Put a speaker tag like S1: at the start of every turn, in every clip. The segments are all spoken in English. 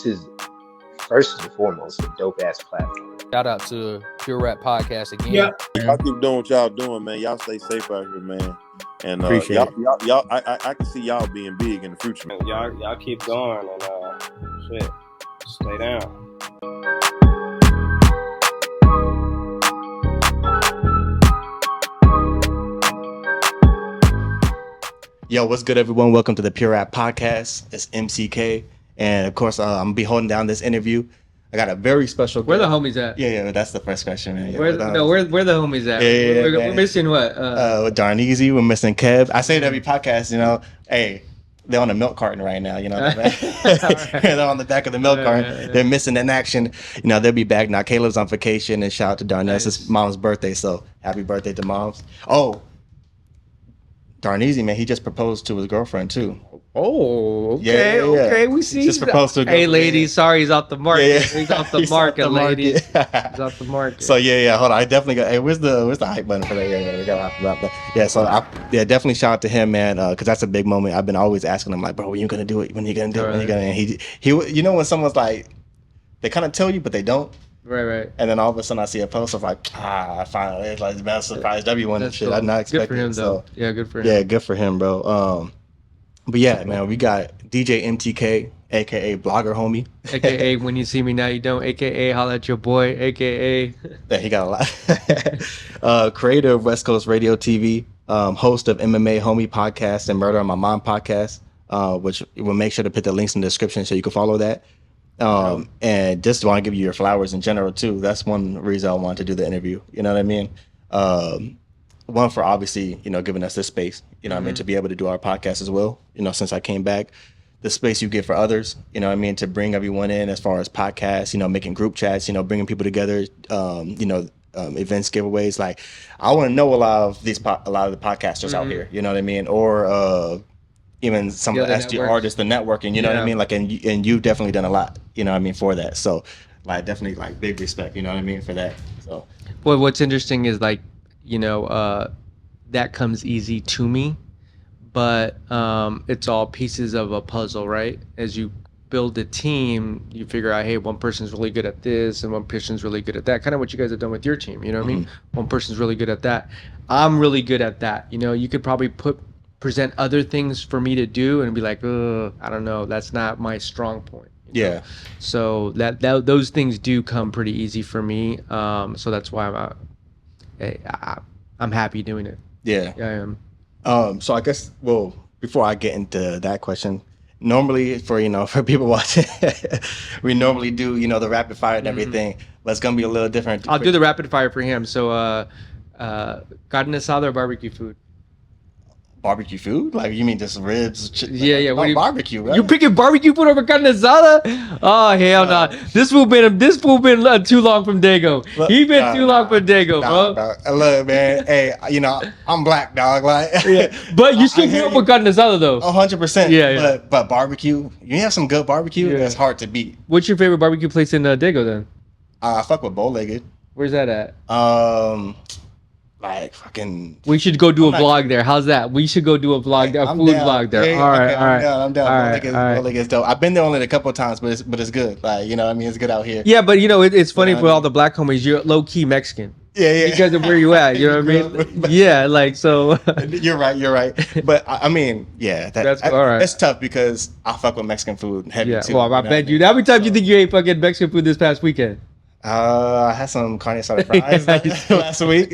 S1: is first and foremost a dope ass platform.
S2: Shout out to Pure Rap Podcast again.
S3: Yeah, y'all keep doing what y'all doing, man. Y'all stay safe out here, man. And
S4: Appreciate
S3: y'all, I can see y'all being big in the future.
S5: Man. Y'all keep going and shit, stay down.
S4: Yo, what's good, everyone? Welcome to the Pure Rap Podcast. It's Mc.K. And of course, I'm gonna be holding down this interview. I got a very special guest.
S2: Where the homies at?
S4: Yeah, that's the first question, man. Yeah,
S2: where the homies at?
S4: Yeah,
S2: we're missing what?
S4: Darneezy, we're missing Kev. I say it every podcast, you know. Hey, they're on the milk carton right now, you know. They're on the back of the milk carton. They're missing in action. You know, they'll be back now. Caleb's on vacation, and shout out to Darnell. Nice. It's mom's birthday, so happy birthday to moms. Oh, Darneezy, man, he just proposed to his girlfriend too.
S2: Oh, okay, okay. We see.
S4: Just proposed to.
S2: Hey, ladies, sorry, he's off the market.
S4: Yeah.
S2: He's off the market, ladies. He's off the market.
S4: So yeah. Hold on, I definitely got. Hey, where's the hype button for that? Yeah, we gotta hype about that. Yeah, so definitely shout out to him, man, because that's a big moment. I've been always asking him, like, bro, when you gonna do it? When you gonna do it? When you gonna? And he, you know, when someone's like, they kind of tell you, but they don't.
S2: Right.
S4: And then all of a sudden I see a post of like, finally, it's like the best surprise everyone and shit. Cool. I'm not expecting.
S2: Good for him, though. Yeah, good for him.
S4: Yeah, good for him, bro. But yeah, man, we got DJ MTK, aka Blogger Homie,
S2: aka When You See Me Now You Don't, aka Holla at Your Boy, aka.
S4: Yeah, he got a lot. Creator of West Coast Radio TV, host of MMA Homie Podcast and Murder on My Mom Podcast, which we'll make sure to put the links in the description so you can follow that. And just want to give you your flowers in general too. That's one reason I wanted to do the interview. You know what I mean? One, for obviously, you know, giving us this space, you know what I mean, to be able to do our podcast as well. You know, since I came back, the space you get for others, you know what I mean, to bring everyone in as far as podcasts, you know, making group chats, you know, bringing people together, you know, events, giveaways. Like, I want to know a lot of the podcasters out here, you know what I mean? Or, even some of the SG networks. Artists, the networking, you know what I mean? Like, and you've definitely done a lot, you know what I mean, for that. So, like, definitely, like, big respect, you know what I mean, for that. So,
S2: well, what's interesting is, like, you know, that comes easy to me, but it's all pieces of a puzzle, right? As you build a team, you figure out, hey, one person's really good at this and one person's really good at that. Kind of what you guys have done with your team, you know what I mean? One person's really good at that. I'm really good at that. You know, you could probably present other things for me to do and be like, I don't know, that's not my strong point.
S4: Yeah.
S2: Know? So that those things do come pretty easy for me. So that's why I'm happy doing it.
S4: Yeah.
S2: I am.
S4: So I guess, well, before I get into that question, normally for people watching, we normally do, you know, the rapid fire and everything, but it's gonna be a little different.
S2: I'll do the rapid fire for him. So carne asada or barbecue food?
S4: Barbecue food? Like, you mean just ribs?
S2: Yeah.
S4: What barbecue, right?
S2: You picking barbecue food over carne asada? Oh, hell no. This fool been too long from Dago. He been too long from Dago, bro.
S4: Look, man. Hey, you know, I'm black, dog. Like,
S2: yeah. But you still grew up with carne asada, though.
S4: 100%.
S2: Yeah.
S4: But barbecue, you have some good barbecue, it's hard to beat.
S2: What's your favorite barbecue place in Dago, then?
S4: I fuck with Bow-Legged.
S2: Where's that at?
S4: Like, fucking.
S2: We should go do a vlog there. How's that? We should go do a vlog, a food vlog there.
S4: Hey,
S2: all right.
S4: I'm down.
S2: All right.
S4: Bow-Legged's dope. I've been there only a couple of times, but it's good. Like, you know what I mean? It's good out here.
S2: Yeah, but you know, it's funny for all the black homies. You're low key Mexican.
S4: Yeah.
S2: Because of where you at, you know what I mean? Yeah, like, so.
S4: You're right. But I mean, yeah,
S2: that's all right.
S4: It's tough because I fuck with Mexican food heavy too.
S2: Well, I bet you. How many times do you think you ate fucking Mexican food this past weekend?
S4: I had some carne asada fries last week.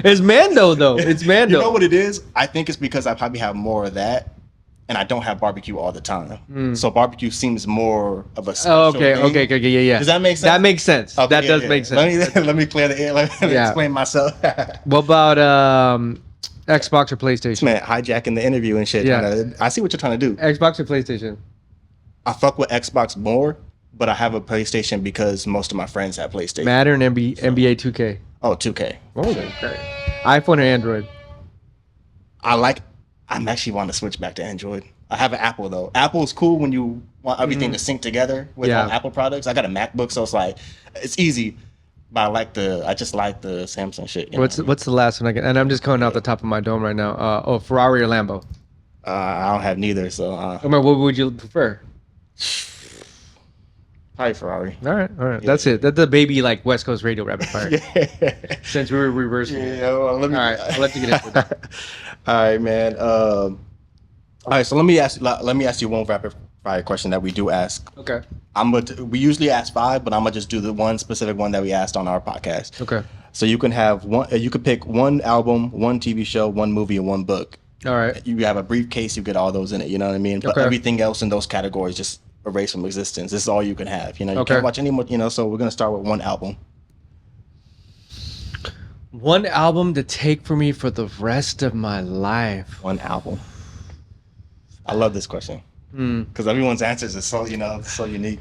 S2: It's Mando, though. It's Mando.
S4: You know what it is? I think it's because I probably have more of that, and I don't have barbecue all the time. So barbecue seems more of a special thing.
S2: Okay, yeah.
S4: Does that make sense?
S2: That makes sense.
S4: Okay,
S2: that does make sense.
S4: Let me clear the air. Let me explain myself.
S2: What about Xbox or PlayStation?
S4: Man, hijacking the interview and shit.
S2: Yeah.
S4: I see what you're trying to do.
S2: Xbox or PlayStation?
S4: I fuck with Xbox more, but I have a PlayStation because most of my friends have PlayStation.
S2: Madden and NBA 2K?
S4: Oh, 2K.
S2: Oh, okay. iPhone or Android?
S4: I'm actually wanting to switch back to Android. I have an Apple, though. Apple's cool when you want everything to sync together with Apple products. I got a MacBook, so it's like, it's easy. But I just like the Samsung shit.
S2: What's the last one I get? And I'm just going off the top of my dome right now. Ferrari or Lambo?
S4: I don't have neither, so.
S2: What would you prefer?
S4: Probably Ferrari.
S2: All right.
S4: Yeah.
S2: That's it. That's the baby like West Coast Radio rapid fire.
S4: Yeah.
S2: Since we were reversing it.
S4: Yeah, well, let me.
S2: All right, I'll let you get into that.
S4: All right, man. All right, so let me ask you one rapid fire question that we do ask.
S2: Okay.
S4: We usually ask 5, but I'm gonna just do the one specific one that we asked on our podcast.
S2: Okay.
S4: So you can have one. You could pick one album, one TV show, one movie, and one book.
S2: All right.
S4: You have a briefcase. You get all those in it. You know what I mean? But
S2: Okay.
S4: everything else in those categories just erase from existence. This is all you can have. You know, you
S2: Okay.
S4: can't watch any more. You know, so we're gonna start with one album.
S2: One album to take for me for the rest of my life.
S4: One album. I love this question because everyone's answers is so so unique.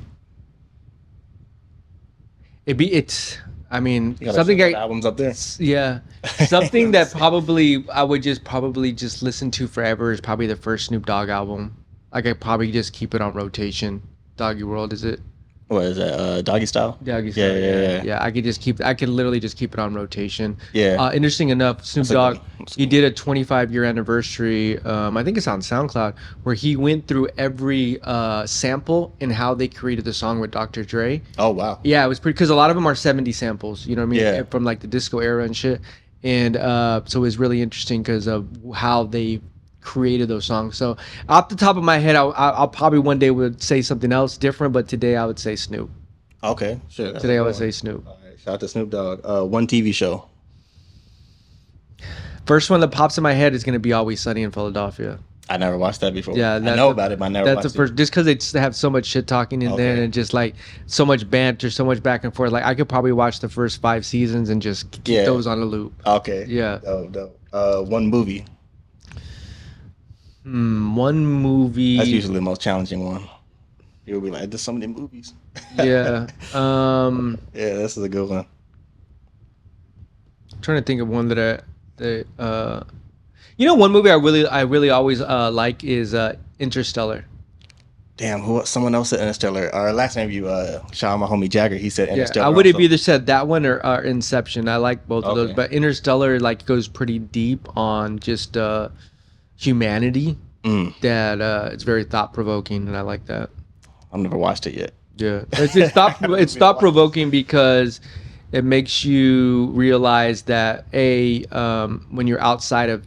S2: I mean,
S4: You got
S2: something
S4: albums up there.
S2: yeah, something that I would just listen to forever is probably the first Snoop Dogg album. I could probably just keep it on rotation. Doggy World, is it?
S4: What is that? Doggy Style?
S2: Doggy Style.
S4: Yeah.
S2: Yeah, I could literally just keep it on rotation.
S4: Yeah.
S2: Interesting enough, Snoop
S4: That's a
S2: Dogg,
S4: good-
S2: he did a 25-year anniversary. I think it's on SoundCloud, where he went through every sample and how they created the song with Dr. Dre.
S4: Oh wow.
S2: Yeah, it was pretty, because a lot of them are 70 samples. You know what I mean?
S4: Yeah.
S2: From like the disco era and shit. And so it was really interesting because of how they created those songs. So off the top of my head, I'll probably one day would say something else different, but today I would say Snoop.
S4: Okay, sure.
S2: Today I would say Snoop.
S4: All right, shout out to Snoop Dogg. One TV show.
S2: First one that pops in my head is going to be Always Sunny in Philadelphia.
S4: I never watched that before.
S2: Yeah,
S4: I know about it, but I never
S2: That's
S4: watched
S2: the first, just because they have so much shit talking in there
S4: Okay.
S2: and just like so much banter, so much back and forth. Like I could probably watch the first 5 seasons and just keep
S4: Yeah.
S2: those on a loop.
S4: it. Okay.
S2: Yeah.
S4: Dope. One movie.
S2: One movie.
S4: That's usually the most challenging one. You'll be like, there's so many movies.
S2: Yeah.
S4: Yeah, this is a good one.
S2: Trying to think of one one movie I really always like is Interstellar.
S4: Damn, someone else said Interstellar. Last name shout out my homie Jagger. He said
S2: Yeah,
S4: Interstellar.
S2: I would have
S4: also.
S2: either said that one or Inception. I like both of those,
S4: Okay.
S2: but Interstellar like goes pretty deep on just humanity. That it's very thought provoking, and I like that.
S4: I've never watched it yet.
S2: Yeah, it's thought provoking because it makes you realize that when you're outside of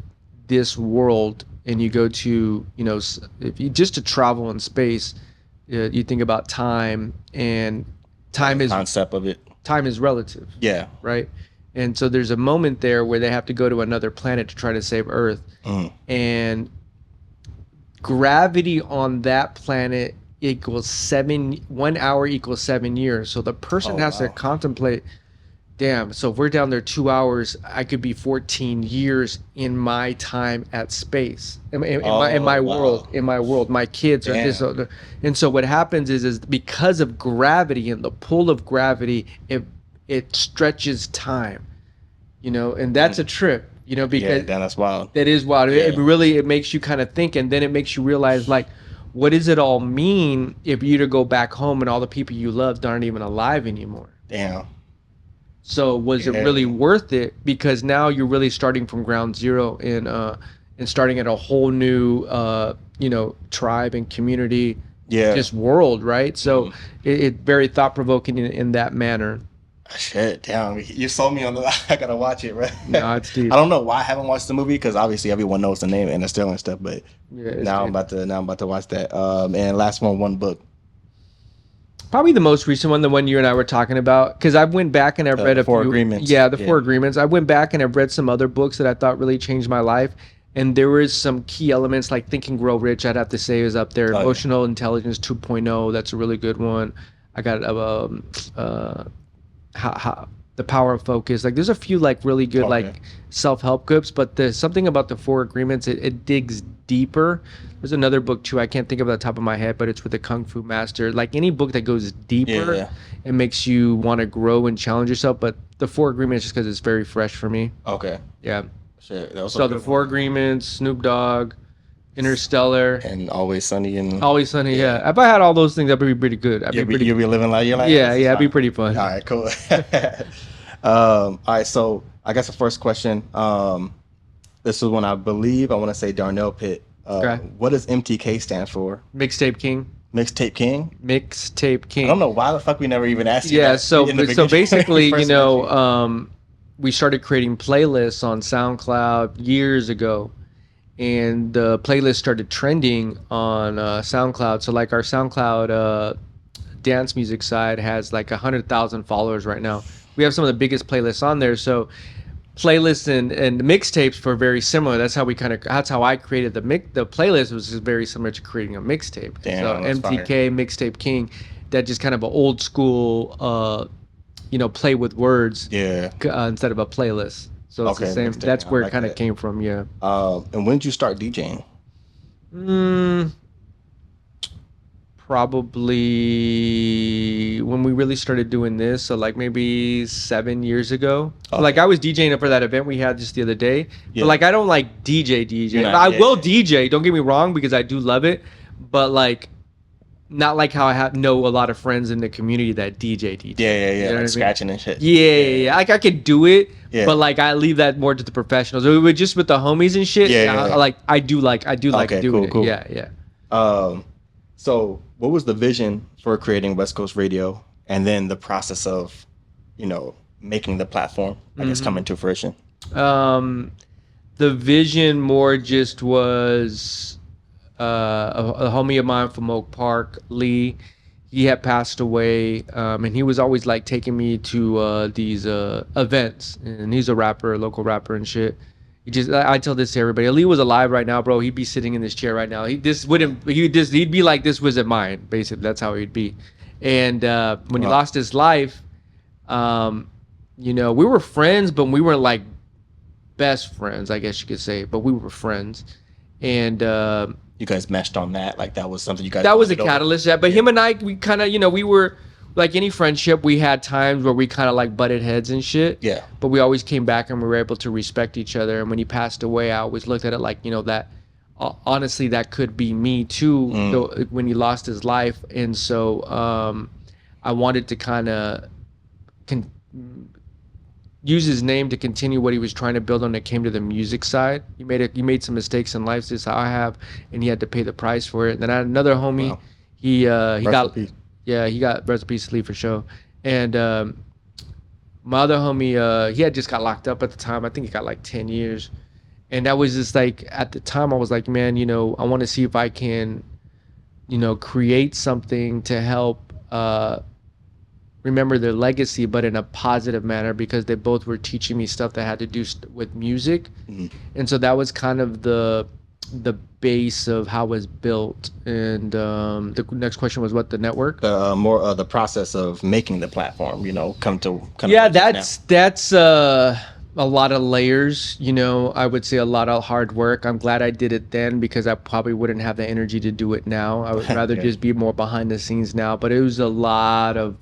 S2: this world and you go to if you just to travel in space, you think about time, and time is
S4: Concept of it.
S2: time is relative,
S4: Yeah.
S2: right? And so there's a moment there where they have to go to another planet to try to save Earth, and gravity on that planet equals 1 hour equals 7 years. So the person has to
S4: wow.
S2: contemplate, damn, so if we're down there 2 hours, I could be 14 years in my time at space, in my
S4: wow.
S2: world. My kids are just, and so what happens is because of gravity and the pull of gravity, it stretches time, and that's a trip, because
S4: Yeah, damn, that's wild.
S2: that is wild.
S4: Yeah.
S2: It makes you kind of think, and then it makes you realize, like, what does it all mean if you to go back home and all the people you loved aren't even alive anymore?
S4: Damn.
S2: So was it really worth it? Because now you're really starting from ground zero and starting at a whole new tribe and community,
S4: Yeah.
S2: just world, right? So it's very thought provoking in that manner.
S4: Shit, damn. You sold me on the. I gotta watch it, right?
S2: No, it's deep.
S4: I don't know why I haven't watched the movie because obviously everyone knows the name Interstellar and stuff, but
S2: Yeah, it's
S4: now
S2: deep.
S4: I'm about to watch that. And last one book.
S2: Probably the most recent one, the one you and I were talking about, because I went back and I've read a
S4: Four
S2: few.
S4: Agreements.
S2: Yeah, the
S4: Yeah.
S2: 4 Agreements. I went back and I've read some other books that I thought really changed my life, and there was some key elements like Think and Grow Rich. I'd have to say is up there.
S4: Oh, yeah.
S2: Emotional Intelligence 2.0. That's a really good one. I got The Power of Focus. Like there's a few like really good like self-help books, but there's something about the 4 Agreements. It digs deeper. There's another book too. I can't think of it at the top of my head, but it's with the Kung Fu Master. Like any book that goes deeper,
S4: Yeah.
S2: it makes you want to grow and challenge yourself. But the 4 Agreements just because it's very fresh for me.
S4: Okay.
S2: Yeah.
S4: Shit. That was
S2: So the 4 Agreements, Snoop Dogg, Interstellar,
S4: and Always Sunny and
S2: Always Sunny. Yeah. If I had all those things, that'd be pretty good.
S4: you'll be living like you're like
S2: Yeah,
S4: this is
S2: it'd be
S4: fine.
S2: pretty fun.
S4: All right, cool. All right, so I guess the first question. This is one I believe I want to say Darnell Pitt.
S2: Okay.
S4: What does MTK stand for?
S2: Mixtape King.
S4: Mixtape King.
S2: Mixtape King.
S4: I don't know why the fuck we never even asked you.
S2: Yeah,
S4: that
S2: so
S4: in the
S2: so
S4: beginning.
S2: basically,
S4: First mention.
S2: we started creating playlists on SoundCloud years ago, and the playlist started trending on SoundCloud. So like our SoundCloud dance music side has like 100,000 followers right now. We have some of the biggest playlists on there. So playlists and mixtapes were very similar. That's how I created the playlist was just very similar to creating a mixtape.
S4: Damn,
S2: So
S4: that's
S2: MTK Mixtape King, that just kind of an old school play with words instead of a playlist. So it's the same.
S4: mixtape.
S2: That's
S4: I
S2: where
S4: like
S2: it kind of
S4: that.
S2: came from. Yeah.
S4: And when did you start DJing?
S2: Probably when we really started doing this, so like maybe 7 years ago.
S4: Okay.
S2: Like I was DJing for that event we had just the other day.
S4: Yeah.
S2: But like I don't like DJ.
S4: You're not-
S2: I
S4: yeah,
S2: will
S4: yeah.
S2: DJ, don't get me wrong, because I do love it, but like not like how I know a lot of friends in the community that DJ.
S4: Yeah,
S2: You know what I
S4: like
S2: mean?
S4: scratching and shit.
S2: Yeah. Like I could do it,
S4: Yeah.
S2: but like I leave that more to the professionals. Just with the homies and shit.
S4: Yeah.
S2: Like I do like
S4: Okay,
S2: doing
S4: cool.
S2: it. Yeah.
S4: So what was the vision for creating West Coast Radio, and then the process of, making the platform, I guess, come into fruition?
S2: The vision more just was a homie of mine from Oak Park, Lee. He had passed away, and he was always like taking me to these events. And he's a local rapper and shit. I tell this to everybody. Lee was alive right now, bro. He'd be sitting in this chair right now. He'd be like, this wasn't mine. Basically, that's how he'd be. And when he lost his life, we were friends, but we weren't like best friends, I guess you could say. But we were friends, and
S4: You guys meshed on that, like that was something you guys.
S2: that was a
S4: bonded over?
S2: catalyst. Yeah, but him and I, we kind of, we were like any friendship. We had times where we kind of like butted heads and shit.
S4: Yeah.
S2: But we always came back and we were able to respect each other. And when he passed away, I always looked at it like, that honestly, that could be me too, though, when he lost his life. And so I wanted to kind of use his name to continue what he was trying to build when it came to the music side. He made some mistakes in life, just how I have, and he had to pay the price for it. And then I had another homie.
S4: Wow.
S2: He
S4: Rest
S2: got
S4: in peace.
S2: he got rest in peace, Lee, for sure. And my other homie, he had just got locked up at the time. I think he got like 10 years. And that was just like, at the time I was like, man, I want to see if I can, create something to help remember their legacy, but in a positive manner, because they both were teaching me stuff that had to do with music. And so that was kind of the base of how it was built. And the next question was what, the network?
S4: The process of making the platform, come to
S2: that's a lot of layers. I would say a lot of hard work. I'm glad I did it then, because I probably wouldn't have the energy to do it now. I would rather just be more behind the scenes now. But it was a lot of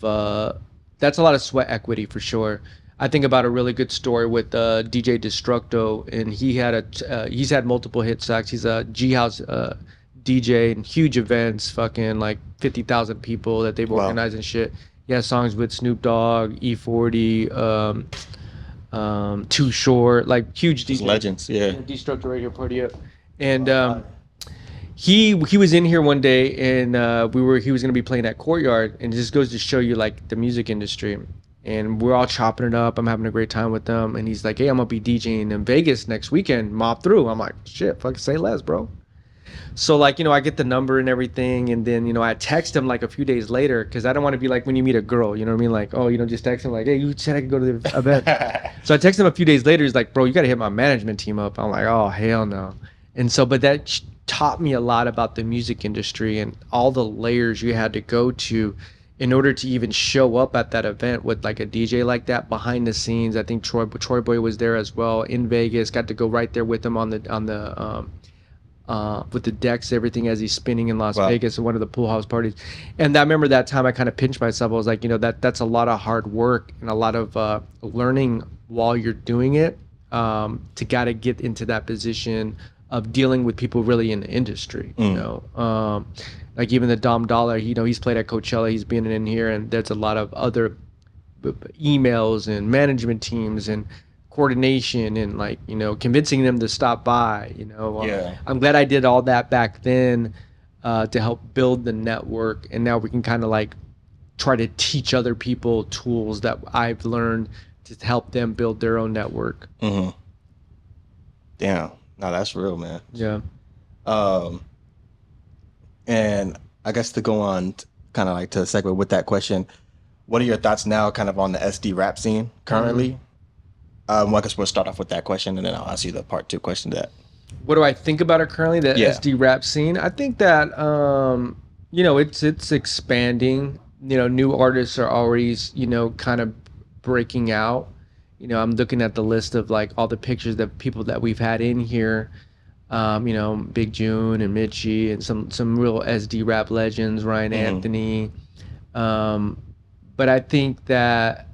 S2: that's a lot of sweat equity for sure. I think about a really good story with DJ Destructo, and he's had multiple hit tracks. He's a G House DJ and huge events, fucking like 50,000 people that they've organized and shit. He has songs with Snoop Dogg, E40, Too Short, like huge DJ.
S4: legends. Yeah.
S2: Destructo right here, party up. And he was in here one day, and he was gonna be playing at Courtyard, and it just goes to show you like the music industry. And we're all chopping it up. I'm having a great time with them. And he's like, hey, I'm gonna be DJing in Vegas next weekend, mob through. I'm like, shit, fucking say less, bro. So like, I get the number and everything, and then, I text him like a few days later, because I don't want to be like when you meet a girl, you know what I mean? Like, oh, just text him like, hey, you said I could go to the event. So I text him a few days later. He's like, bro, you got to hit my management team up. I'm like, oh, hell no. And so, but that taught me a lot about the music industry and all the layers you had to go to in order to even show up at that event with like a DJ like that behind the scenes. I think Troy Boy was there as well in Vegas. Got to go right there with him on the with the decks, everything, as he's spinning in Las Vegas at one of the pool house parties. And I remember that time I kind of pinched myself. I was like, that's a lot of hard work and a lot of learning while you're doing it, to gotta get into that position of dealing with people really in the industry, like even the Dom Dollar, he's played at Coachella, he's been in here, and there's a lot of other emails and management teams and coordination and like, convincing them to stop by, I'm glad I did all that back then, to help build the network. And now we can kind of like try to teach other people tools that I've learned to help them build their own network.
S4: Mm-hmm. Damn. No, that's real, man.
S2: Yeah.
S4: And I guess to go on kind of like to segue with that question, what are your thoughts now kind of on the SD rap scene currently? Well, I guess we'll start off with that question, and then I'll ask you the part 2 question to that.
S2: What do I think about it currently, the SD rap scene? I think that, you know, it's expanding. You know, new artists are always, you know, kind of breaking out. You know, I'm looking at the list of like all the pictures that people that we've had in here. You know, Big June and Mitchie and some real SD rap legends, Ryan Anthony. But I think that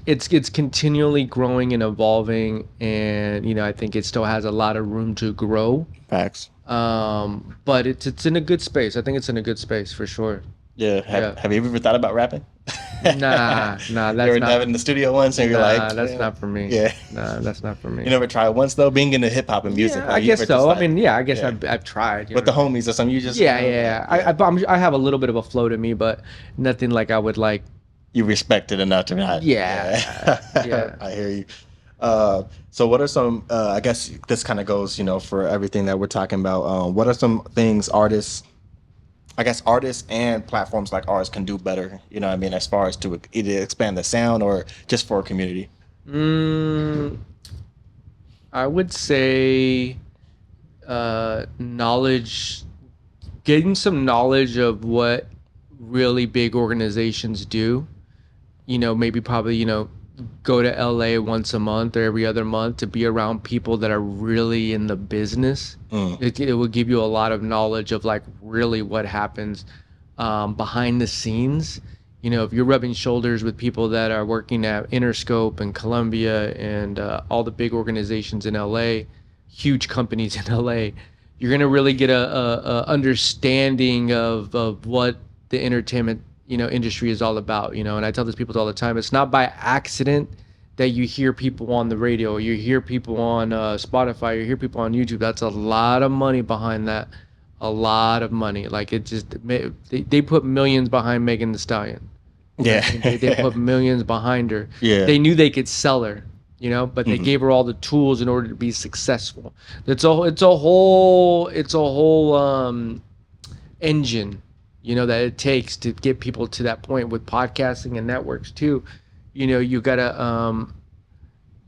S2: it's continually growing and evolving, and you know, I think it still has a lot of room to grow.
S4: Facts.
S2: But it's in a good space. I think it's in a good space for sure.
S4: Yeah. Have you ever thought about rapping?
S2: Nah, that's
S4: you ever
S2: not.
S4: in the studio once and you're like,
S2: That's not for me.
S4: Yeah.
S2: Nah, that's not for me.
S4: You never tried once though, being into hip hop and music.
S2: Yeah,
S4: like,
S2: I
S4: you
S2: guess
S4: ever
S2: so.
S4: just, like,
S2: I mean, yeah, I guess I've tried. You
S4: with
S2: know?
S4: the homies or something. You just
S2: Yeah. I have a little bit of a flow to me, but nothing like I would like.
S4: You respect it enough to not.
S2: Yeah.
S4: I hear you. So what are some? I guess this kind of goes, you know, for everything that we're talking about. What are some things artists and platforms like ours can do better? You know what I mean, as far as to either expand the sound or just for a community.
S2: I would say knowledge, getting some knowledge of what really big organizations do. You know, maybe probably, you know, go to LA once a month or every other month to be around people that are really in the business. It will give you a lot of knowledge of like really what happens behind the scenes. You know, if you're rubbing shoulders with people that are working at Interscope and Columbia and all the big organizations in LA, huge companies in LA, you're gonna really get a understanding of what the entertainment, you know, industry is all about. You know, and I tell these people all the time, it's not by accident that you hear people on the radio, you hear people on Spotify, you hear people on YouTube. That's a lot of money behind that. A lot of money. Like it just, they put millions behind Megan Thee Stallion.
S4: Yeah.
S2: They put millions behind her.
S4: Yeah.
S2: They knew they could sell her, you know, but they gave her all the tools in order to be successful. It's a whole engine, you know, that it takes to get people to that point with podcasting and networks too. You know, you gotta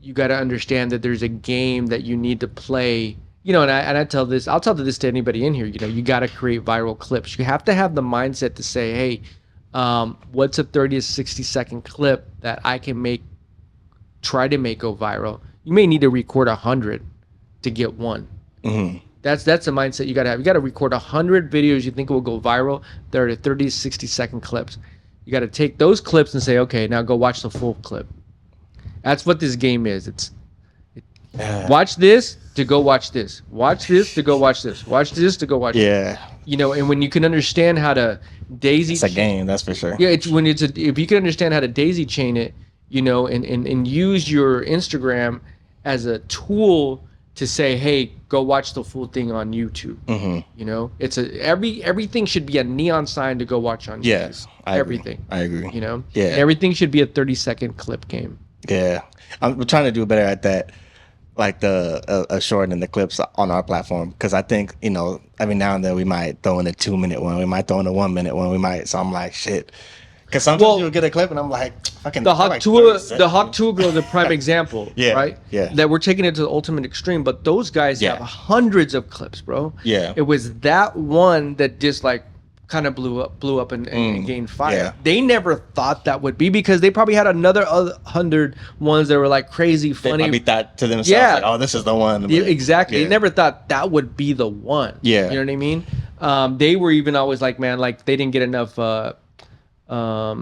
S2: understand that there's a game that you need to play. You know, and I'll tell this to anybody in here. You know, you got to create viral clips. You have to have the mindset to say, hey, what's a 30 to 60 second clip that I can try to make go viral? You may need to record 100 to get one. That's the mindset you got to have. You got to record 100 videos you think will go viral. They're 30 to 60 second clips. You got to take those clips and say, okay, now go watch the full clip. That's what this game is. Watch this to go watch this. Watch this to go watch this. Watch this to go watch this.
S4: Yeah.
S2: You know, and when you can understand how to daisy...
S4: It's a game, that's for sure.
S2: Yeah, if you can understand how to daisy chain it, you know, and use your Instagram as a tool to say, hey, go watch the full thing on YouTube. You know, it's everything should be a neon sign to go watch on YouTube.
S4: Yes,
S2: everything.
S4: I agree.
S2: You know,
S4: yeah,
S2: and everything should be a 30-second clip game.
S4: Yeah, we're trying to do better at that, like the shortening the clips on our platform, because I think, you know, every now and then we might throw in a 2-minute one, we might throw in a 1-minute one, so I'm like, shit. Because sometimes you'll get a clip and I'm like, fucking.
S2: The Hawk Tour girl is a prime example,
S4: yeah,
S2: right?
S4: Yeah.
S2: That we're taking it to the ultimate extreme, but those guys have hundreds of clips, bro.
S4: Yeah.
S2: It was that one that just like kind of blew up and gained fire.
S4: Yeah.
S2: They never thought that would be, because they probably had another 100 ones that were like crazy funny.
S4: They probably thought to themselves, like, oh, this is the one.
S2: Yeah, exactly. Yeah. They never thought that would be the one.
S4: Yeah.
S2: You know what I mean? They were even always like, man, like they didn't get enough I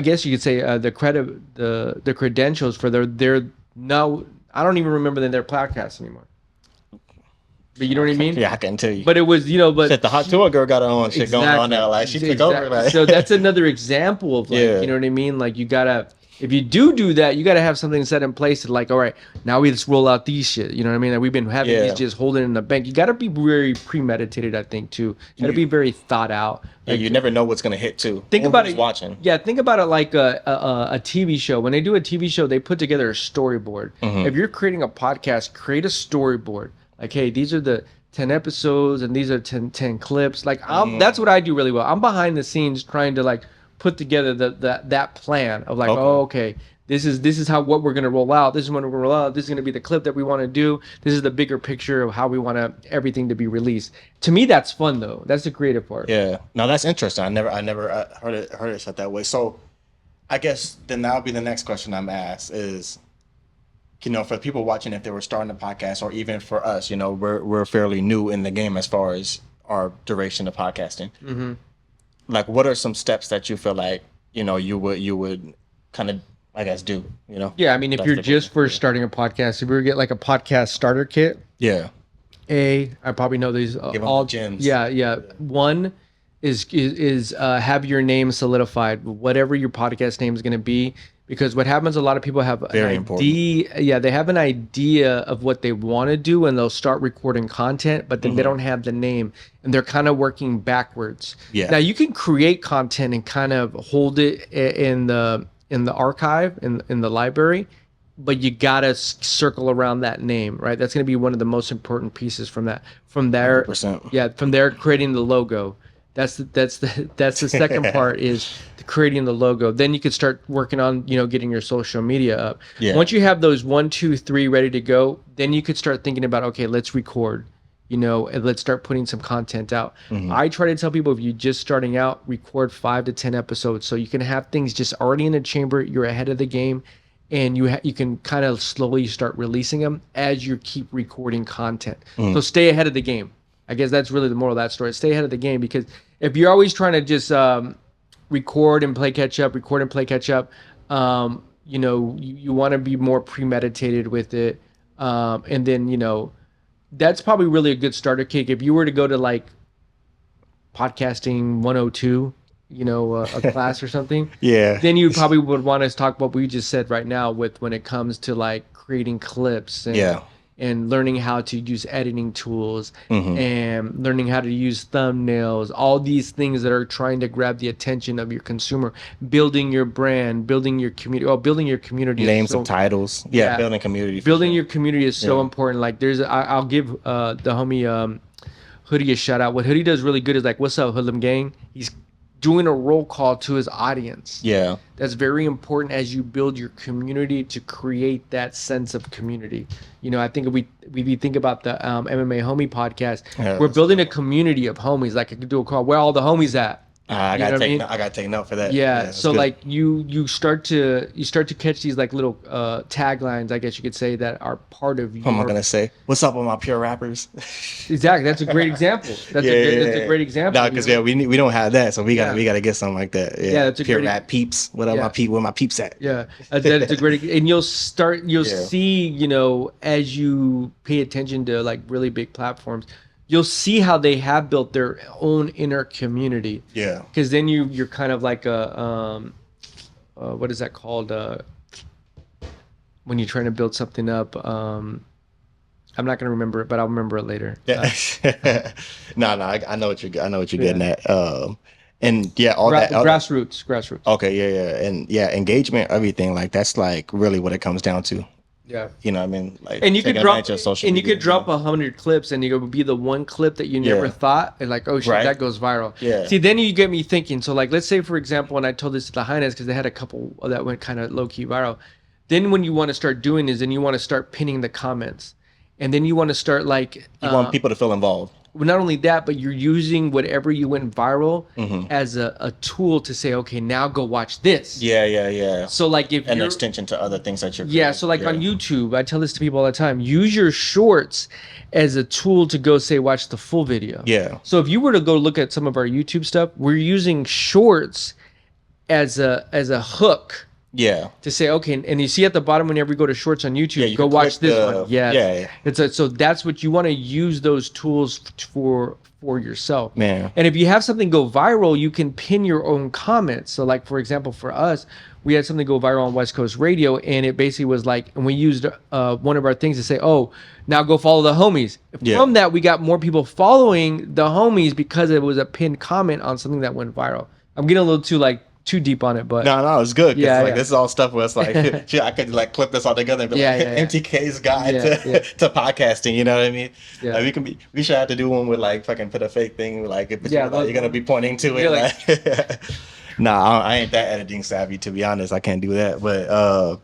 S2: guess you could say the credentials for their no, I don't even remember their podcast anymore. But you know what I mean?
S4: Yeah, I can tell you.
S2: But it was, you know, but
S4: shit, the Hot Tour girl got her own shit going on now. Like she took over. Like.
S2: So that's another example of like, you know what I mean? Like you gotta If you do that, you got to have something set in place to like, all right, now we just roll out these shit. You know what I mean? Like we've been having these just holding in the bank. You got to be very premeditated, I think, too. You got to be very thought out. Like,
S4: you never know what's gonna hit too.
S2: Think about it.
S4: Watching.
S2: Yeah, think about it like a TV show. When they do a TV show, they put together a storyboard. If you're creating a podcast, create a storyboard. Like, hey, these are the 10 episodes and these are 10 clips. Like, that's what I do really well. I'm behind the scenes trying to like put together that plan of like, okay, this is what we're gonna roll out. This is when we're gonna roll out. This is gonna be the clip that we want to do. This is the bigger picture of how we want everything to be released. To me, that's fun though. That's the creative part.
S4: Yeah, no, that's interesting. I never heard it said that way. So, I guess then that'll be the next question I'm asked is, you know, for people watching, if they were starting a podcast, or even for us, you know, we're fairly new in the game as far as our duration of podcasting. Like, what are some steps that you feel like, you know, you would kind of, I guess, do, you know?
S2: Yeah, I mean, if you're just first starting a podcast, if you were to get like a podcast starter kit, I probably know these all gems. Yeah. One is have your name solidified, whatever your podcast name is going to be. Because what happens, a lot of people have an idea. Yeah, they have an idea of what they want to do, and they'll start recording content, but then they don't have the name, and they're kind of working backwards. Yeah. Now you can create content and kind of hold it in the archive in the library, but you gotta circle around that name, right? That's going to be one of the most important pieces from that. From there, 100%. Yeah, from there, creating the logo. That's the second part is creating the logo. Then you could start working on, you know, getting your social media up. Yeah. Once you have those 1, 2, 3 ready to go, then you could start thinking about, okay, let's record, you know, and let's start putting some content out. I try to tell people, if you're just starting out, record 5 to 10 episodes so you can have things just already in the chamber. You're ahead of the game, and you can kind of slowly start releasing them as you keep recording content. So stay ahead of the game. I guess that's really the moral of that story. Stay ahead of the game, because if you're always trying to just record and play catch up, you know, you want to be more premeditated with it. And then, you know, that's probably really a good starter kit. If you were to go to like podcasting 102, you know, a class or something, then you probably would want to talk about what we just said right now with when it comes to like creating clips and learning how to use editing tools and learning how to use thumbnails, all these things that are trying to grab the attention of your consumer, building your brand, building your community, building your community.
S4: Names of titles. Building community.
S2: Building your community is so important. Like I'll give the homie Hoodie a shout out. What Hoodie does really good is like, what's up, Hoodlum Gang? He's doing a roll call to his audience. Yeah. That's very important as you build your community, to create that sense of community. You know, I think if we think about the MMA Homie podcast, we're building a community of homies. Like I could do a call, where all the homies at?
S4: I gotta take note for that.
S2: Yeah, so good. Like you start to catch these like little taglines, I guess you could say, that are part of you.
S4: What am I gonna say? What's up with my pure rappers?
S2: Exactly, that's a great example. That's a great example.
S4: No, because we don't have that, so we gotta get something like that. Yeah, that's a pure rap peeps. What up, my peep? Where my peeps at?
S2: Yeah, that's a great. And you'll see, you know, as you pay attention to like really big platforms, you'll see how they have built their own inner community. Yeah. Because then you're kind of like a what is that called? When you're trying to build something up. I'm not gonna remember it, but I'll remember it later.
S4: Yeah. I know what you're getting at. And yeah, all that
S2: grassroots.
S4: Okay, yeah, and engagement, everything, like that's like really what it comes down to. Yeah, you know what I mean. Like,
S2: and you could drop 100 clips, and you could be the one clip that you never thought, and like, oh shit, that goes viral. Yeah. See, then you get me thinking. So like, let's say for example, and I told this to the Highness because they had a couple that went kind of low key viral. Then when you want to start doing is, then you want to start pinning the comments, and then you want to start like
S4: you want people to feel involved.
S2: Well, not only that, but you're using whatever you went viral as a tool to say, okay, now go watch this.
S4: Yeah.
S2: So like if
S4: an extension to other things that you're
S2: creating. Yeah, so like on YouTube, I tell this to people all the time, use your shorts as a tool to go say watch the full video. Yeah. So if you were to go look at some of our YouTube stuff, we're using shorts as a hook
S4: Yeah.
S2: To say, okay, and you see at the bottom whenever you go to shorts on YouTube,
S4: Yeah, you
S2: go
S4: can
S2: watch
S4: click
S2: this
S4: the-
S2: one. Yes.
S4: yeah.
S2: It's so that's what you want to use those tools for yourself.
S4: Man.
S2: And if you have something go viral, you can pin your own comments. So like, for example, for us, we had something go viral on West Coast Radio, and it basically was like, and we used one of our things to say, oh, now go follow the homies.
S4: Yeah.
S2: From that, we got more people following the homies because it was a pinned comment on something that went viral. I'm getting a little too deep on it, but
S4: No, it's good.
S2: Yeah,
S4: Like
S2: yeah.
S4: this is all stuff where it's like, shit, I could like clip this all together and be
S2: Yeah,
S4: like,
S2: yeah, yeah.
S4: MTK's guide
S2: Yeah,
S4: to,
S2: yeah.
S4: to podcasting. You know what I mean?
S2: Yeah.
S4: Like we should have to do one with like fucking put a fake thing like, but
S2: Yeah,
S4: you're gonna be pointing to it.
S2: You're like-
S4: Like, nah, I ain't that editing savvy to be honest. I can't do that. But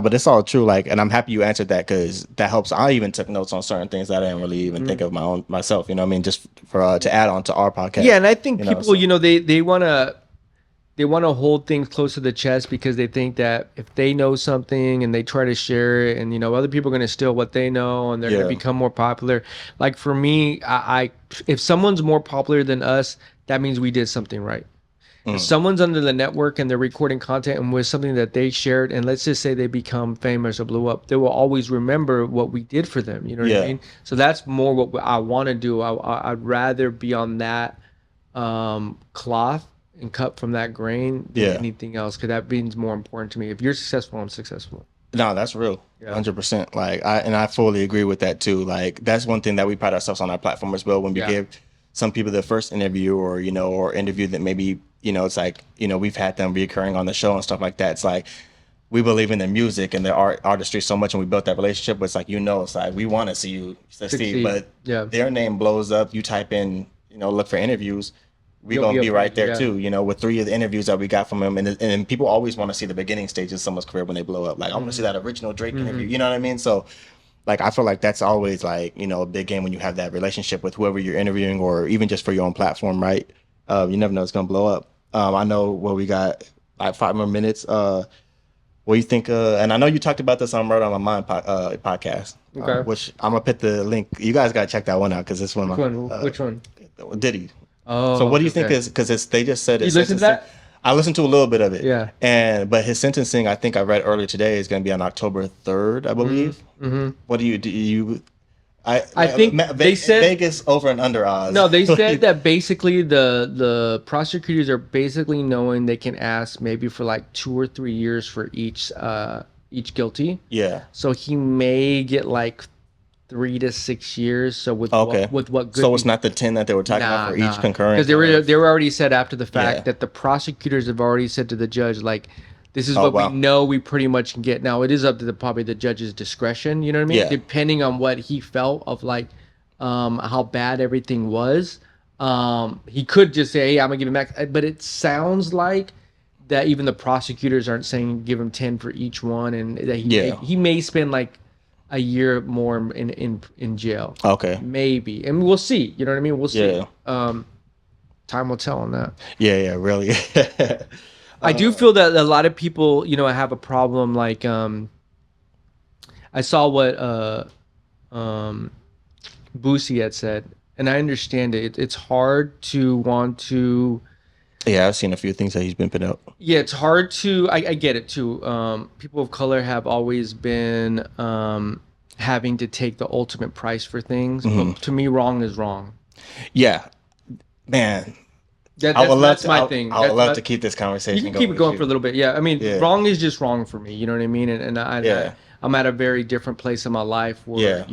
S4: but it's all true. Like, and I'm happy you answered that because that helps. I even took notes on certain things that I didn't really even think of myself. You know what I mean? Just for to add on to our podcast.
S2: Yeah, and I think
S4: you know,
S2: people,
S4: so-
S2: they want to hold things close to the chest because they think that if they know something and they try to share it, and other people are going to steal what they know and they're going
S4: Yeah.
S2: to become more popular. Like for me, I if someone's more popular than us, that means we did something right. If someone's under the network and they're recording content and with something that they shared, and let's just say they become famous or blew up, they will always remember what we did for them. You know what
S4: Yeah.
S2: I mean? So that's more what I want to do. I'd rather be on that cloth and cut from that grain than
S4: Yeah.
S2: anything else, because that means more important to me. If you're successful, I'm successful.
S4: No, that's real.
S2: Yeah.
S4: 100%. Like I fully agree with that too. Like that's one thing that we pride ourselves on our platform as well. When we
S2: Yeah.
S4: give some people the first interview or interview that maybe, it's like, we've had them reoccurring on the show and stuff like that. It's like we believe in their music and their artistry so much and we built that relationship. But it's like, it's like we want to see you succeed. But
S2: Yeah.
S4: their name blows up. You type in, look for interviews. We're
S2: You'll
S4: going to
S2: be
S4: be
S2: up
S4: right
S2: there,
S4: there
S2: yeah.
S4: too, with 3 of the interviews that we got from him. And people always want to see the beginning stages of someone's career when they blow up. Like, I want to see that original Drake interview. You know what I mean? So, like, I feel like that's always, like, a big game when you have that relationship with whoever you're interviewing or even just for your own platform, right? You never know it's going to blow up. I know we got, like, 5 more minutes. What do you think? And I know you talked about this on Murder on My Mind podcast,
S2: Okay.
S4: which I'm going to put the link. You guys got to check that one out because it's one of my...
S2: Which one?
S4: Diddy.
S2: Oh.
S4: So what do you think
S2: okay.
S4: is, because they just said
S2: You
S4: it's
S2: listened to that?
S4: I listened to a little bit of it.
S2: Yeah.
S4: But his sentencing, I think I read earlier today, is going to be on October 3rd, I believe.
S2: Mm-hmm.
S4: What do you?
S2: I think they said
S4: Vegas over and under odds.
S2: no. They said that basically the prosecutors are basically knowing they can ask maybe for like 2 or 3 years for each guilty.
S4: Yeah.
S2: So he may get like 3 to 6 years. So with
S4: Okay.
S2: what good
S4: So it's not the 10 that they were talking about for each concurrent.
S2: because they were already said after the fact
S4: Yeah.
S2: that the prosecutors have already said to the judge, like, this is
S4: Oh,
S2: what
S4: wow.
S2: we know we pretty much can get. Now it is up to probably the judge's discretion, you know what I mean?
S4: Yeah.
S2: Depending on what he felt of like how bad everything was. He could just say, hey, I'm gonna give him max, but it sounds like that even the prosecutors aren't saying give him 10 for each one, and that he may spend like a year more in jail.
S4: Okay.
S2: Maybe. And we'll see. You know what I mean? We'll see.
S4: Yeah.
S2: Time will tell on that.
S4: Yeah, really.
S2: I do feel that a lot of people, have a problem. Like, I saw what Boosie had said, and I understand it. It's hard to want to.
S4: Yeah, I've seen a few things that he's been put out.
S2: Yeah, it's hard to. I get it too. People of color have always been having to take the ultimate price for things. But to me, wrong is wrong.
S4: Yeah, man.
S2: That's my thing.
S4: I would love to keep this conversation.
S2: You can keep it going for a little bit. Yeah, I mean,
S4: Yeah.
S2: wrong is just wrong for me. You know what I mean? And I'm at a very different place in my life where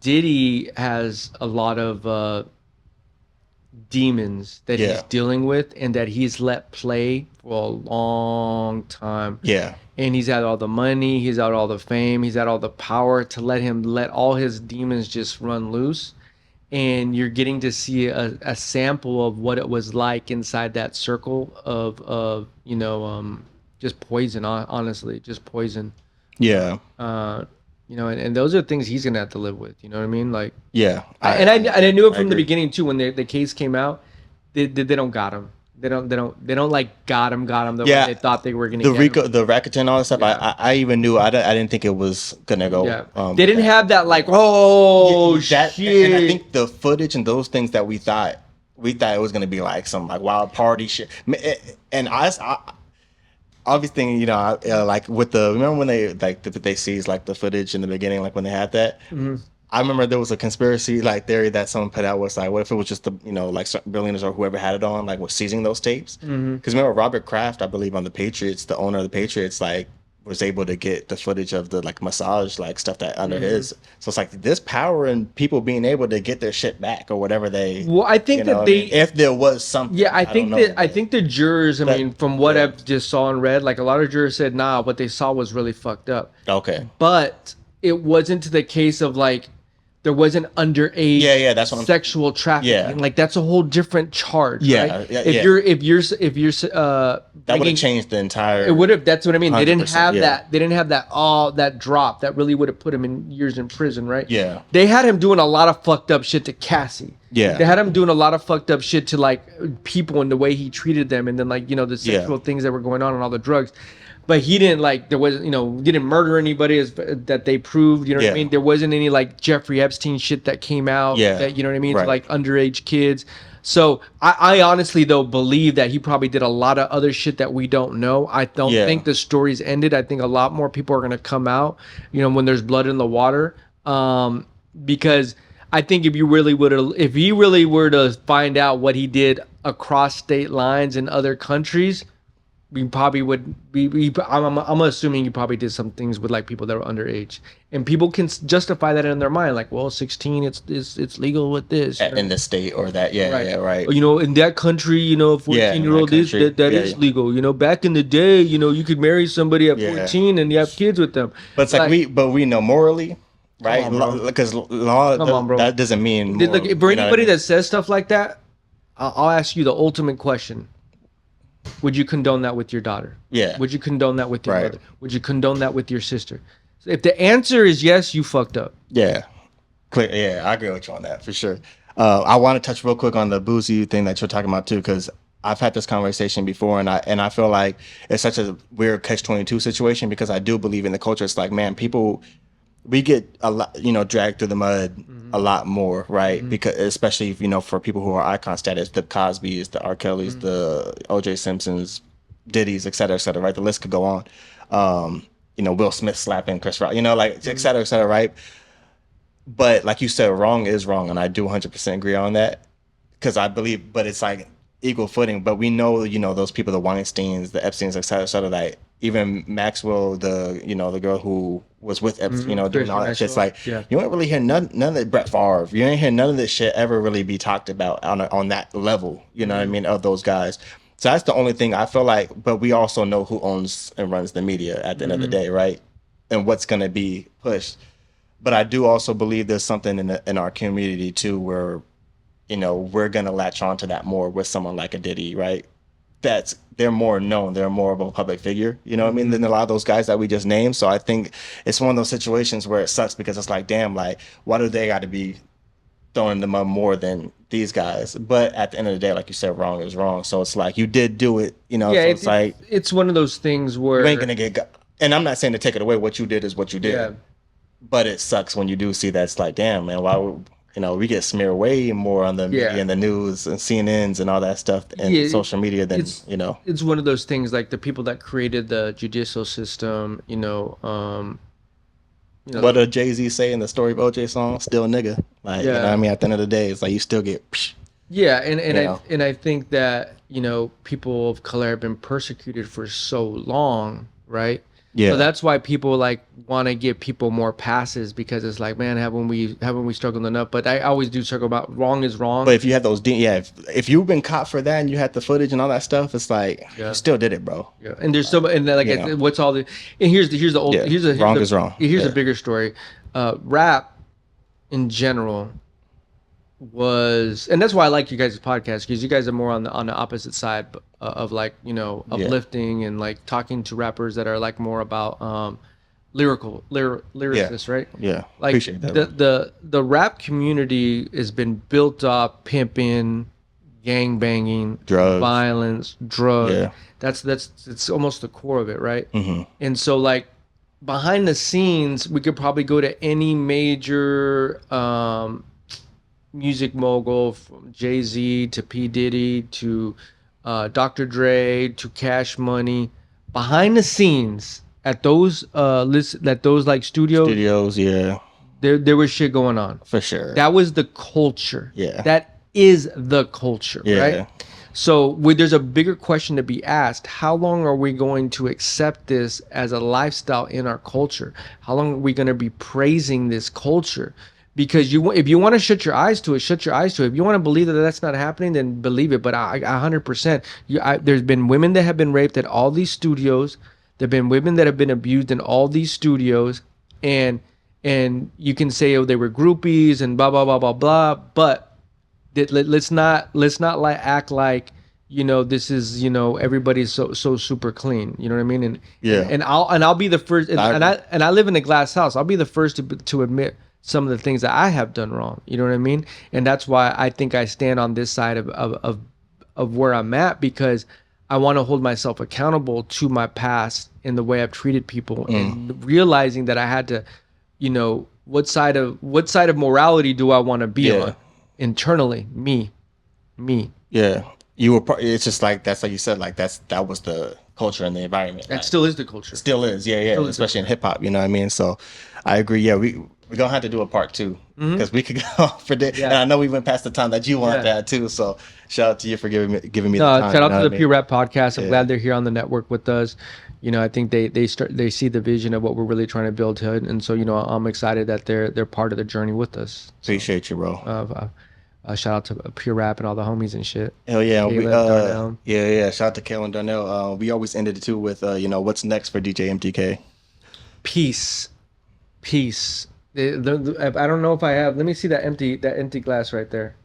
S2: Diddy has a lot of demons that he's dealing with and that he's let play for a long time.
S4: Yeah.
S2: And he's had all the money, he's had all the fame, he's had all the power to let all his demons just run loose. And you're getting to see a sample of what it was like inside that circle of just poison, honestly, just poison.
S4: Yeah.
S2: And those are things he's gonna have to live with. You know what I mean? Like,
S4: yeah.
S2: I knew it from the
S4: agree.
S2: beginning too. When the case came out, they don't got him. They don't like got him the way they thought they were gonna.
S4: The
S2: get
S4: Rico,
S2: him.
S4: the racketeering, and all that stuff.
S2: Yeah.
S4: I even knew. I didn't think it was gonna go.
S2: Yeah. They didn't have that like, oh shit.
S4: And I think the footage and those things that we thought it was gonna be like some like wild party shit. And obviously, you know, like with the remember when they seized like the footage in the beginning, like when they had that.
S2: Mm-hmm.
S4: I remember there was a conspiracy like theory that someone put out was like, what if it was just the like certain billionaires or whoever had it on like was seizing those tapes? Because remember Robert Kraft, I believe on the Patriots, the owner of the Patriots, like was able to get the footage of the like massage like stuff that under his. So it's like this power and people being able to get their shit back or whatever they.
S2: Well, I think that they,
S4: if there was something.
S2: yeah, I think the jurors. I mean, from what
S4: yeah.
S2: I've just saw and read, like a lot of jurors said, nah, what they saw was really fucked up.
S4: Okay.
S2: But it wasn't to the case of like. There wasn't underage
S4: that's what
S2: sexual trafficking.
S4: Yeah.
S2: Like that's a whole different charge.
S4: Yeah,
S2: right?
S4: yeah,
S2: if
S4: yeah.
S2: you're
S4: that would have changed the entire.
S2: It would have. That's what I mean. They didn't have
S4: yeah.
S2: that. They didn't have that. That drop that really would have put him in years in prison, right?
S4: Yeah.
S2: They had him doing a lot of fucked up shit to Cassie.
S4: Yeah.
S2: They had him doing a lot of fucked up shit to like people and the way he treated them, and then like the sexual things that were going on and all the drugs. But he didn't like, there was, didn't murder anybody that they proved, you know what I mean? There wasn't any like Jeffrey Epstein shit that came out, that, you know what I mean?
S4: Right.
S2: To like underage kids. So I honestly though believe that he probably did a lot of other shit that we don't know. I don't think the story's ended. I think a lot more people are going to come out, when there's blood in the water. Because I think if he really were to find out what he did across state lines in other countries, we probably would be. I'm assuming you probably did some things with like people that were underage, and people can justify that in their mind, like, well, 16, it's legal with this
S4: in the state or that, right.
S2: In that country, a 14-year-old is that is legal. Back in the day, you could marry somebody at 14 and you have kids with them.
S4: But it's like we know morally. Right, because law that doesn't mean moral,
S2: look, for anybody that says stuff like that, I'll ask you the ultimate question. Would you condone that with your daughter?
S4: Yeah.
S2: Would you condone that with your mother? Would you condone that with your sister? So if the answer is yes, you fucked up.
S4: Yeah. Clear. Yeah, I agree with you on that for sure. I want to touch real quick on the boozy thing that you're talking about too, because I've had this conversation before, and I feel like it's such a weird catch-22 situation because I do believe in the culture. It's like, man, we get a lot, dragged through the mud a lot more, right? Because especially if, for people who are icon status, the Cosbys, the R. Kellys, the O.J. Simpsons, Diddy's, et cetera, right? The list could go on. Will Smith slapping Chris Rock, et cetera, right? But like you said, wrong is wrong, and I do 100% agree on that because I believe, but it's like equal footing. But we know, those people, the Weinsteins, the Epsteins, et cetera, like even Maxwell, the girl who was with Epstein, doing all that shit. It's like you don't really hear none of the Brett Favre. You ain't hear none of this shit ever really be talked about on that level. You know what I mean, of those guys. So that's the only thing I feel like. But we also know who owns and runs the media at the end of the day, right? And what's going to be pushed. But I do also believe there's something in our community too where, we're going to latch on to that more with someone like a Diddy, right? They're more known, they're more of a public figure, than a lot of those guys that we just named. So I think it's one of those situations where it sucks because it's like, damn, like, why do they got to be throwing them up more than these guys? But at the end of the day, like you said, wrong is wrong. So it's like, you did do it, so it's like...
S2: It's one of those things where...
S4: You ain't going to get... And I'm not saying to take it away. What you did is what you did. Yeah. But it sucks when you do see that. It's like, damn, man, why would... we get smeared way more on the media and the news and CNNs and all that stuff and social media than,
S2: It's one of those things like the people that created the judicial system,
S4: what did Jay-Z say in the Story of OJ song? Still nigga. Like, you know what I mean? At the end of the day, it's like you still get...
S2: Yeah, and I think that, people of color have been persecuted for so long, right? Yeah. So that's why people like want to give people more passes because it's like, man, haven't we struggled enough? But I always do circle about wrong is wrong.
S4: But if you have those, if you've been caught for that and you had the footage and all that stuff, it's like you still did it, bro.
S2: Yeah. And there's so and like what's all the and here's the old
S4: wrong is wrong.
S2: Here's a bigger story. Rap in general was, and that's why I like you guys' podcast because you guys are more on the opposite side of like uplifting and like talking to rappers that are like more about lyricists, right?
S4: Yeah,
S2: like
S4: appreciate that.
S2: The rap community has been built up pimping, gang banging,
S4: drugs,
S2: violence, drugs.
S4: Yeah.
S2: That's it's almost the core of it, right? Mm-hmm. And so like behind the scenes, we could probably go to any major music mogul, from Jay-Z to P. Diddy to Dr. Dre to Cash Money, behind the scenes at those like
S4: Studios, yeah,
S2: there was shit going on.
S4: for sure.
S2: That was the culture.
S4: Yeah.
S2: That is the culture,
S4: Yeah.
S2: right? So there's a bigger question to be asked. How long are we going to accept this as a lifestyle in our culture? How long are we going to be praising this culture? Because if you want to shut your eyes to it, shut your eyes to it. If you want to believe that that's not happening, then believe it. But 100%, there's been women that have been raped at all these studios. There've been women that have been abused in all these studios, and you can say, oh, they were groupies and blah blah blah blah blah. But let's not like act like, you know, this is, you know, everybody's so super clean. You know what I mean? And
S4: Yeah.
S2: and I'll be the first. And I live in a glass house. I'll be the first to admit some of the things that I have done wrong. You know what I mean? And that's why I think I stand on this side of where I'm at, because I want to hold myself accountable to my past and the way I've treated people, and realizing that I had to, you know, what side of morality do I want to be on internally? Me.
S4: Yeah, you were. It's just like that's like you said. Like that was the culture and the environment.
S2: That
S4: like,
S2: still is the culture.
S4: Still is. Yeah.
S2: Still is.
S4: Especially in hip hop. You know what I mean? So, I agree. Yeah, we're gonna have to do a part 2 because we could go for days.
S2: Yeah.
S4: And I know we went past the time that you want that too. So shout out to you for giving me the time.
S2: Shout out to the Pure Rap Podcast. I'm glad they're here on the network with us. You know, I think they see the vision of what we're really trying to build here, and so, you know, I'm excited that they're part of the journey with us.
S4: Appreciate you, bro.
S2: Shout out to Pure Rap and all the homies and shit.
S4: Hell yeah,
S2: Darnell.
S4: yeah. Shout out to Kale and Darnell. We always ended it too with you know, what's next for DJ MTK.
S2: Peace. I don't know if I have. Let me see that empty glass right there.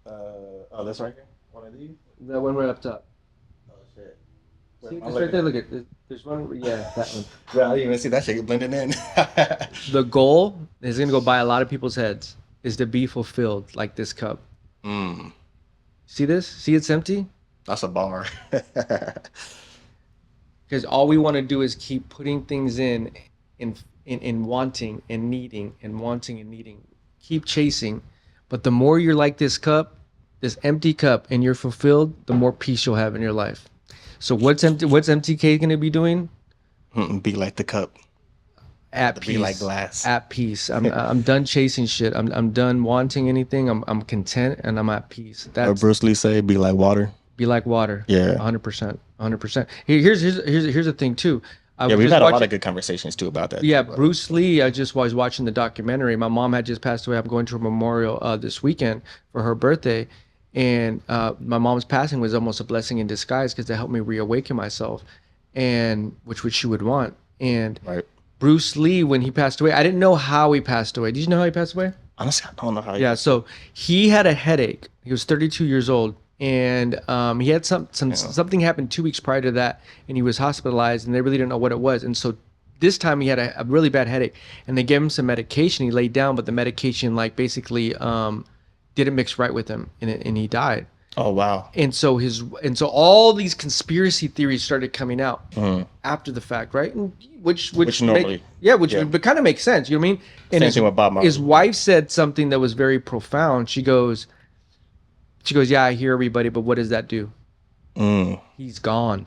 S4: Oh, that's right here. One of these.
S2: That one right up top.
S4: Oh shit.
S2: See, it's right there. Look at there's one. Yeah, that one.
S4: Bro, I didn't even see that shit blending in.
S2: The goal is gonna go by a lot of people's heads is to be fulfilled like this cup. See this? See, it's empty.
S4: That's a bar.
S2: Because all we want to do is keep putting things in wanting and needing and wanting and needing. Keep chasing. But the more you're like this cup, this empty cup, and you're fulfilled, the more peace you'll have in your life. So what's MTK going to be doing?
S4: Be like the cup.
S2: At peace.
S4: Be like glass.
S2: At peace. I'm done chasing shit. I'm done wanting anything. I'm content and I'm at peace.
S4: Or Bruce Lee say, be like water.
S2: Be like water.
S4: Yeah.
S2: 100%. Here's the thing too.
S4: We've had a lot of good conversations too about that.
S2: Yeah, Bruce Lee, I just was watching the documentary. My mom had just passed away. I'm going to her memorial this weekend for her birthday. And my mom's passing was almost a blessing in disguise, because it helped me reawaken myself, and which she would want. And Bruce Lee, when he passed away, I didn't know how he passed away. Did you know how he passed away?
S4: Honestly, I don't know how.
S2: Yeah, so he had a headache. He was 32 years old. And he had something happened 2 weeks prior to that, and he was hospitalized, and they really didn't know what it was. And so this time he had a really bad headache, and they gave him some medication. He laid down, but the medication basically didn't mix right with him, and he died.
S4: Oh wow!
S2: And so all these conspiracy theories started coming out after the fact, right? And which normally, but kind of makes sense. You know what I mean? And
S4: same thing with Bob Marley.
S2: His wife said something that was very profound. She goes, yeah, I hear everybody, but what does that do? He's gone.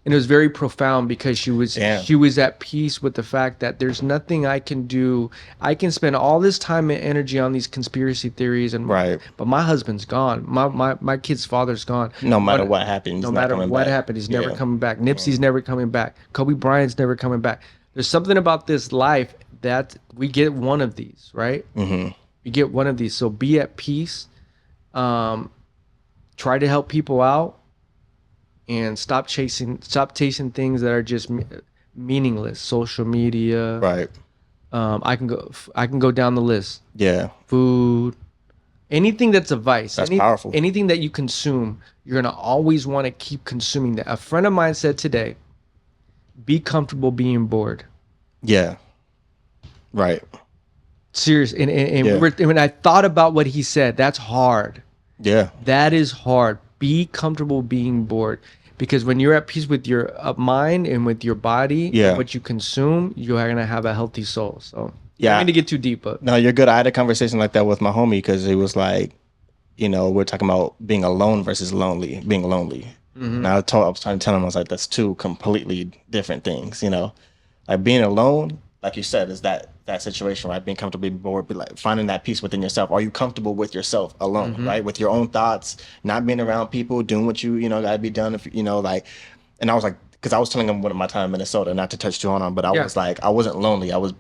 S2: And it was very profound, because she was at peace with the fact that there's nothing I can do. I can spend all this time and energy on these conspiracy theories, but my husband's gone. My kid's father's gone.
S4: No matter what happens.
S2: No matter what happened, he's never coming back. Nipsey's never coming back. Kobe Bryant's never coming back. There's something about this life that we get one of these, right? We get one of these. So be at peace. Try to help people out, and stop chasing things that are just meaningless. Social media, I can go down the list. Food, anything that's a vice.
S4: That's powerful.
S2: Anything that you consume, you're gonna always want to keep consuming that. A friend of mine said today, be comfortable being bored. Serious. And when I thought about what he said, that's hard. That is hard. Be comfortable being bored, because when you're at peace with your mind and with your body, what you consume, you're gonna have a healthy soul. So I don't mean to get too deep, but
S4: no, you're good. I had a conversation like that with my homie, because it was like, you know, we're talking about being alone versus being lonely. And I was trying to tell him, I was like, that's two completely different things, you know. Like being alone, like you said, is that situation, right? Being comfortable, being bored, be like finding that peace within yourself. Are you comfortable with yourself alone, right? With your own thoughts, not being around people, doing what you know got to be done. If you know, like, and I was like, because I was telling him what my time in Minnesota, not to touch too on, but I was like, I wasn't lonely. I was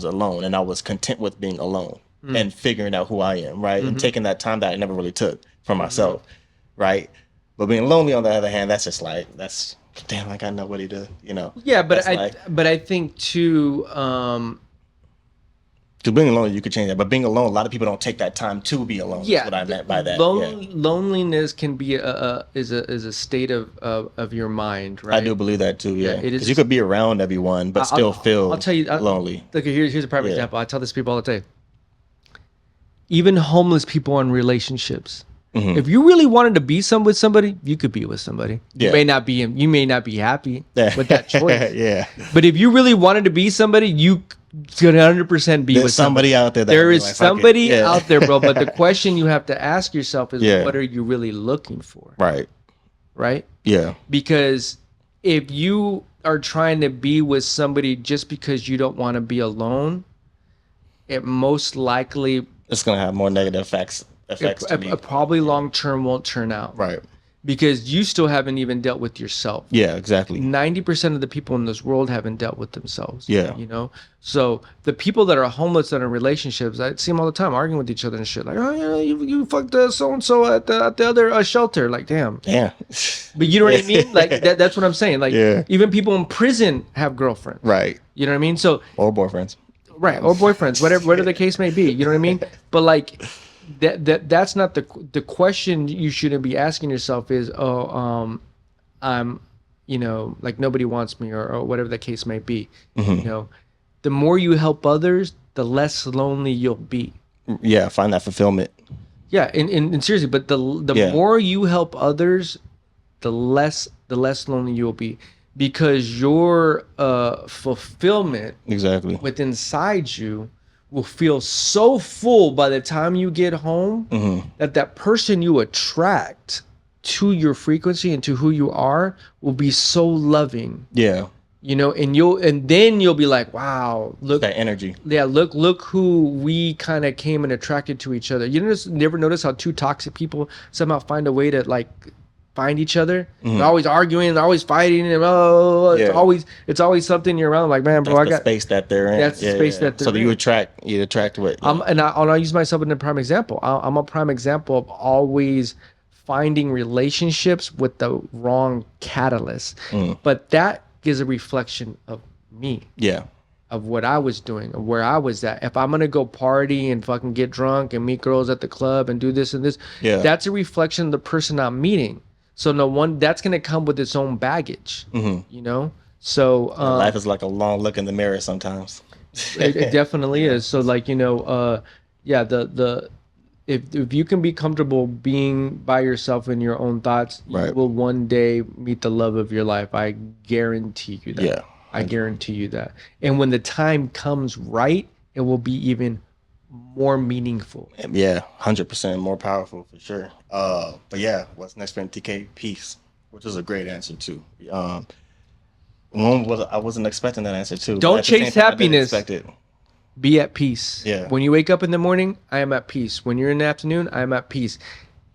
S4: alone, and I was content with being alone and figuring out who I am, right? And taking that time that I never really took for myself, right? But being lonely, on the other hand, that's just like damn, like I know what he did, you know.
S2: Yeah, but I think too.
S4: Because being alone, you could change that. But being alone, a lot of people don't take that time to be alone. Yeah, that's what I meant by that.
S2: Loneliness can be is a state of your mind, right?
S4: I do believe that too. Yeah, because you could be around everyone, but still feel lonely.
S2: Look, here's a prime example. I tell this to people all the time. Even homeless people in relationships. If you really wanted to be with somebody, you could be with somebody. You may not be happy with that choice.
S4: Yeah.
S2: But if you really wanted to be somebody, you could 100% be with
S4: somebody out there.
S2: There is somebody out there, bro. But the question you have to ask yourself is, what are you really looking for?
S4: Right.
S2: Right?
S4: Yeah.
S2: Because if you are trying to be with somebody just because you don't want to be alone, it most likely
S4: it's going to have more negative effects.
S2: It probably long term won't turn out.
S4: Right.
S2: Because you still haven't even dealt with yourself.
S4: Yeah, exactly.
S2: 90% of the people in this world haven't dealt with themselves.
S4: Yeah.
S2: You know? So the people that are homeless that are in relationships, I see them all the time arguing with each other and shit. Like, oh, yeah, you fucked so-and-so at the other shelter. Like, damn.
S4: Yeah.
S2: But you know what I mean? Like, that's what I'm saying. Like, even people in prison have girlfriends.
S4: Right.
S2: You know what I mean? So
S4: or boyfriends.
S2: Right. Or boyfriends, whatever the case may be. You know what I mean? But like... That's not the question you shouldn't be asking yourself is, I'm, you know, like nobody wants me or whatever the case may be. You know, the more you help others, the less lonely you'll be.
S4: Yeah, find that fulfillment.
S2: Yeah, and seriously, but the more you help others, the less lonely you'll be, because your fulfillment within inside you will feel so full by the time you get home that person you attract to your frequency and to who you are will be so loving.
S4: Yeah.
S2: You know, and then you'll be like, wow, look
S4: that energy.
S2: Yeah, look who we kind of came and attracted to each other. You never notice how two toxic people somehow find a way to like find each other. They're always arguing, they're always fighting, and it's always something you're around. Like, man, bro,
S4: that's the space that they're in.
S2: That's the space that they're in.
S4: So you attract what?
S2: And I'll use myself as a prime example. I'm a prime example of always finding relationships with the wrong catalyst. But that is a reflection of me.
S4: Yeah.
S2: Of what I was doing, of where I was at. If I'm gonna go party and fucking get drunk and meet girls at the club and do this and this, that's a reflection of the person I'm meeting. So that's gonna come with its own baggage, you know. So
S4: life is like a long look in the mirror sometimes.
S2: It definitely is. So like, you know, if you can be comfortable being by yourself in your own thoughts, you will one day meet the love of your life. I guarantee you that. Yeah, I guarantee you that. And when the time comes right, it will be even more meaningful.
S4: Yeah, 100% more powerful for sure. But yeah, what's next for MTK? Peace, which is a great answer too. I wasn't expecting that answer too.
S2: Don't chase happiness. Be at peace. Yeah. When you wake up in the morning, I am at peace. When you're in the afternoon, I am at peace.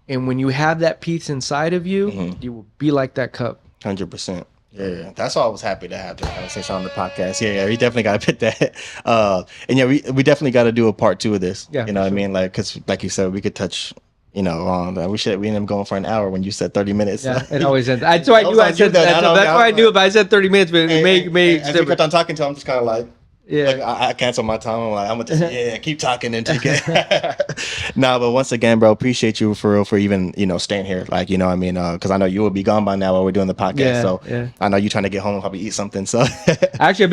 S2: And when you have that peace inside of you, you will be like that cup.
S4: 100%. Yeah, that's why I was happy to have this conversation on the podcast. Yeah, we definitely got to put that. And yeah, we definitely got to do a part 2 of this. Yeah, you know what I mean? Like, because like you said, we could touch, you know, on we ended up going for an hour when you said 30 minutes.
S2: Yeah, it always ends. That's why I knew I said that. That's why I knew if I said 30 minutes, but it may.
S4: As we kept on talking to him, I'm just kind of like. Yeah, like I cancel my time. I'm like, I'm gonna just keep talking and Nah, but once again, bro, appreciate you for even, you know, staying here. Like, you know what I mean? Because I know you will be gone by now while we're doing the podcast. I know you trying to get home and probably eat something. So
S2: actually,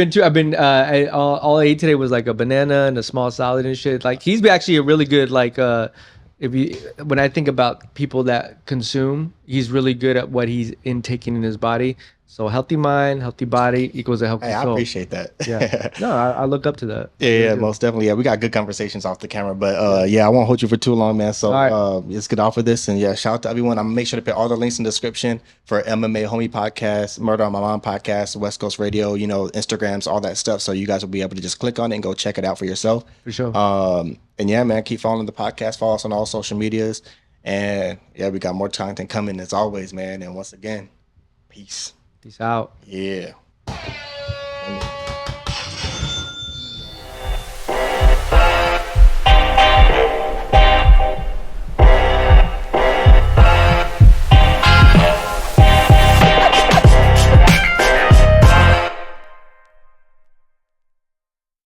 S2: all I ate today was like a banana and a small salad and shit. Like, he's actually a really good like when I think about people that consume, he's really good at what he's intaking in his body. So healthy mind, healthy body equals a healthy
S4: Hey, I
S2: soul.
S4: appreciate that.
S2: Yeah. No, I look up to that.
S4: Yeah, most definitely. Yeah, we got good conversations off the camera, but I won't hold you for too long, man. So
S2: All right.
S4: let's get off of this, and shout out to everyone. I'm gonna make sure to put all the links in the description for MMA Homie Podcast, Murder on My Mom Podcast, West Coast Radio, Instagrams, all that stuff. So you guys will be able to just click on it and go check it out for yourself.
S2: For sure.
S4: And yeah, man, keep following the podcast. Follow us on all social medias, and yeah, we got more content coming as always, man. And once again, peace.
S2: Peace out.
S4: Yeah.